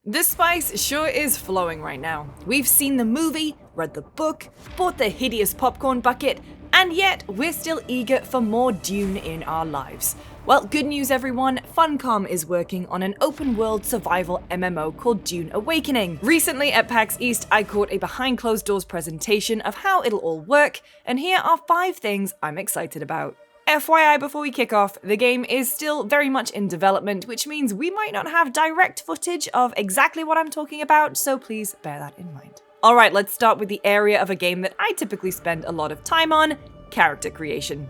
The spice sure is flowing right now. We've seen the movie, read the book, bought the hideous popcorn bucket, and yet we're still eager for more Dune in our lives. Well, good news everyone, Funcom is working on an open-world survival MMO called Dune Awakening. Recently at PAX East, I caught a behind-closed-doors presentation of how it'll all work, and here are 5 things I'm excited about. FYI, before we kick off, the game is still very much in development, which means we might not have direct footage of exactly what I'm talking about, so please bear that in mind. Alright, let's start with the area of a game that I typically spend a lot of time on, character creation.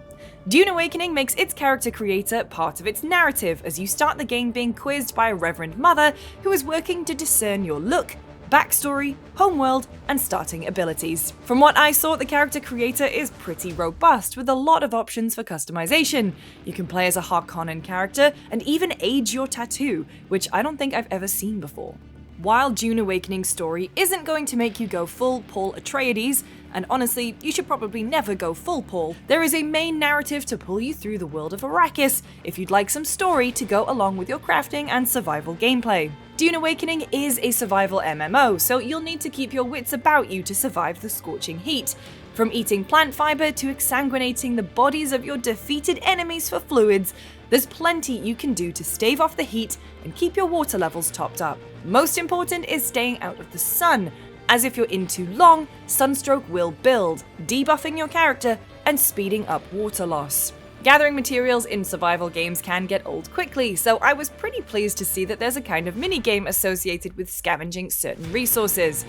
Dune Awakening makes its character creator part of its narrative as you start the game being quizzed by a Reverend Mother who is working to discern your look, backstory, homeworld, and starting abilities. From what I saw, the character creator is pretty robust with a lot of options for customization. You can play as a Harkonnen character and even age your tattoo, which I don't think I've ever seen before. While Dune Awakening's story isn't going to make you go full Paul Atreides, and honestly, you should probably never go full Paul, there is a main narrative to pull you through the world of Arrakis if you'd like some story to go along with your crafting and survival gameplay. Dune Awakening is a survival MMO, so you'll need to keep your wits about you to survive the scorching heat. From eating plant fiber to exsanguinating the bodies of your defeated enemies for fluids, there's plenty you can do to stave off the heat and keep your water levels topped up. Most important is staying out of the sun, as if you're in too long, sunstroke will build, debuffing your character and speeding up water loss. Gathering materials in survival games can get old quickly, so I was pretty pleased to see that there's a kind of minigame associated with scavenging certain resources.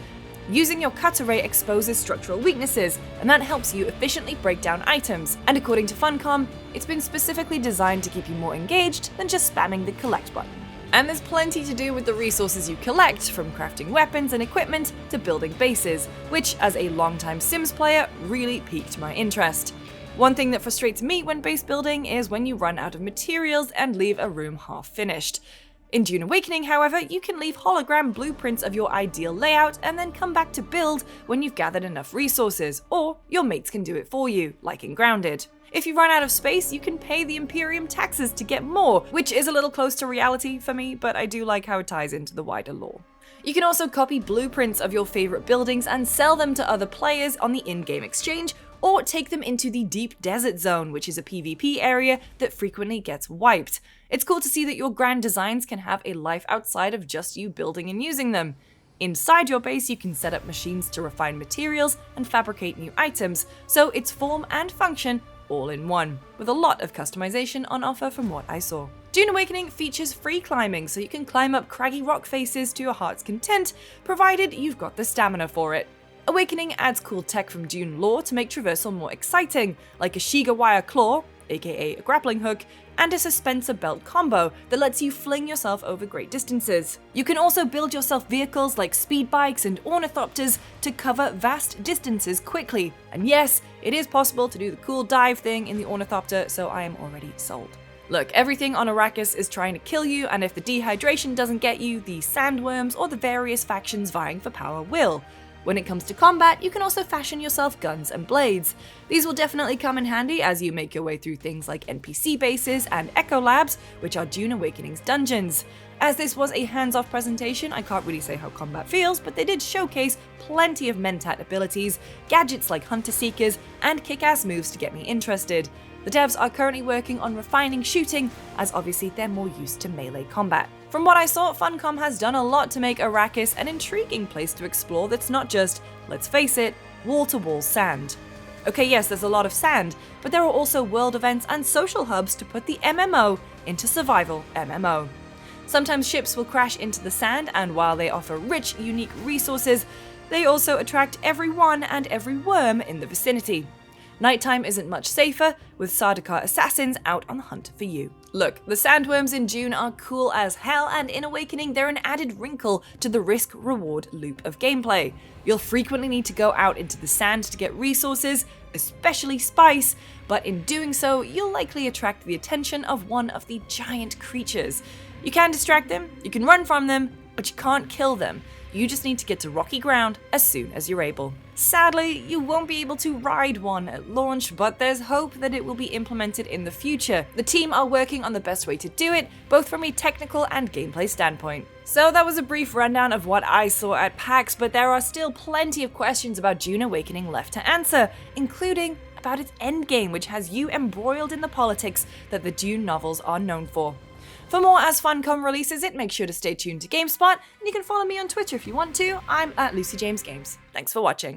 Using your cutter ray exposes structural weaknesses, and that helps you efficiently break down items, and according to Funcom, it's been specifically designed to keep you more engaged than just spamming the collect button. And there's plenty to do with the resources you collect, from crafting weapons and equipment to building bases, which, as a longtime Sims player, really piqued my interest. One thing that frustrates me when base building is when you run out of materials and leave a room half finished. In Dune Awakening, however, you can leave hologram blueprints of your ideal layout and then come back to build when you've gathered enough resources, or your mates can do it for you, like in Grounded. If you run out of space, you can pay the Imperium taxes to get more, which is a little close to reality for me, but I do like how it ties into the wider lore. You can also copy blueprints of your favorite buildings and sell them to other players on the in-game exchange, or take them into the Deep Desert Zone, which is a PvP area that frequently gets wiped. It's cool to see that your grand designs can have a life outside of just you building and using them. Inside your base, you can set up machines to refine materials and fabricate new items, so it's form and function all in one, with a lot of customization on offer from what I saw. Dune Awakening features free climbing, so you can climb up craggy rock faces to your heart's content, provided you've got the stamina for it. Awakening adds cool tech from Dune lore to make traversal more exciting, like a Shiga wire claw, aka a grappling hook, and a suspensor belt combo that lets you fling yourself over great distances. You can also build yourself vehicles like speed bikes and ornithopters to cover vast distances quickly. And yes, it is possible to do the cool dive thing in the ornithopter, so I am already sold. Look, everything on Arrakis is trying to kill you, and if the dehydration doesn't get you, the Sandworms or the various factions vying for power will. When it comes to combat, you can also fashion yourself guns and blades. These will definitely come in handy as you make your way through things like NPC bases and Echo Labs, which are Dune Awakening's dungeons. As this was a hands-off presentation, I can't really say how combat feels, but they did showcase plenty of Mentat abilities, gadgets like Hunter Seekers, and kick-ass moves to get me interested. The devs are currently working on refining shooting, as obviously they're more used to melee combat. From what I saw, Funcom has done a lot to make Arrakis an intriguing place to explore that's not just, let's face it, wall-to-wall sand. Okay, yes, there's a lot of sand, but there are also world events and social hubs to put the MMO into survival MMO. Sometimes ships will crash into the sand, and while they offer rich, unique resources, they also attract everyone and every worm in the vicinity. Nighttime isn't much safer, with Sardaukar assassins out on the hunt for you. Look, the Sandworms in Dune are cool as hell, and in Awakening they're an added wrinkle to the risk-reward loop of gameplay. You'll frequently need to go out into the sand to get resources, especially spice, but in doing so, you'll likely attract the attention of one of the giant creatures. You can distract them, you can run from them, but you can't kill them. You just need to get to rocky ground as soon as you're able. Sadly, you won't be able to ride one at launch, but there's hope that it will be implemented in the future. The team are working on the best way to do it, both from a technical and gameplay standpoint. So that was a brief rundown of what I saw at PAX, but there are still plenty of questions about Dune Awakening left to answer, including about its endgame, which has you embroiled in the politics that the Dune novels are known for. For more as Funcom releases it, make sure to stay tuned to GameSpot, and you can follow me on Twitter if you want to. I'm at LucyJamesGames. Thanks for watching.